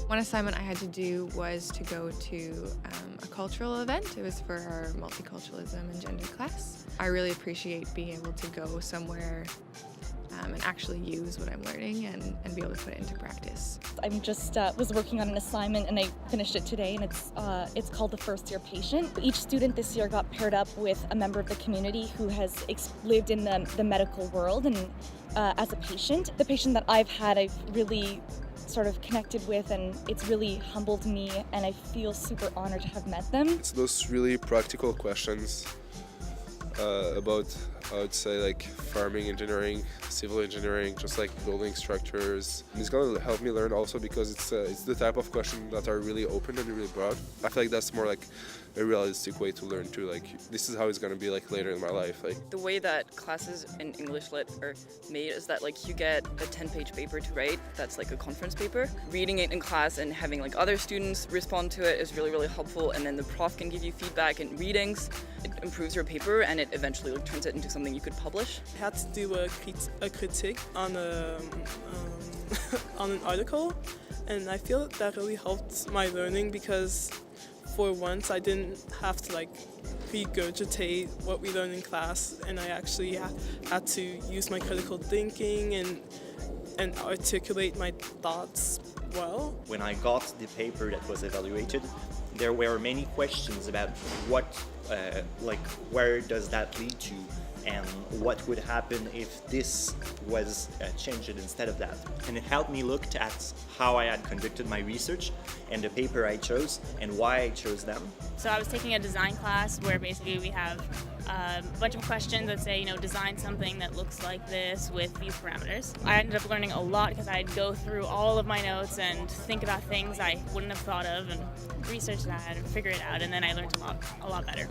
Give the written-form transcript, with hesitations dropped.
One assignment I had to do was to go to a cultural event. It was for our multiculturalism and gender class. I really appreciate being able to go somewhere and actually use what I'm learning and be able to put it into practice. I'm just was working on an assignment and I finished it today, and it's called the First Year Patient. Each student this year got paired up with a member of the community who has lived in the medical world and as a patient. The patient that I've had, I've really sort of connected with, and it's really humbled me, and I feel super honored to have met them. It's those really practical questions about, I would say, like farming engineering, civil engineering, just like building structures. And it's going to help me learn also because it's the type of questions that are really open and really broad. I feel like that's more like a realistic way to learn too. Like this is how it's going to be like later in my life. Like the way that classes in English Lit are made is that like you get a 10-page paper to write. That's like a conference paper. Reading it in class and having like other students respond to it is really, really helpful. And then the prof can give you feedback and readings. It improves your paper and it eventually like turns it into something you could publish. I had to do a critique on on an article, and I feel that really helped my learning because for once I didn't have to like regurgitate what we learned in class, and I actually had to use my critical thinking and articulate my thoughts well. When I got the paper that was evaluated, there were many questions about where does that lead to, and what would happen if this was changed instead of that. And it helped me look at how I had conducted my research and the paper I chose and why I chose them. So I was taking a design class where basically we have a bunch of questions that say, design something that looks like this with these parameters. I ended up learning a lot because I'd go through all of my notes and think about things I wouldn't have thought of and research that and figure it out, and then I learned a lot better.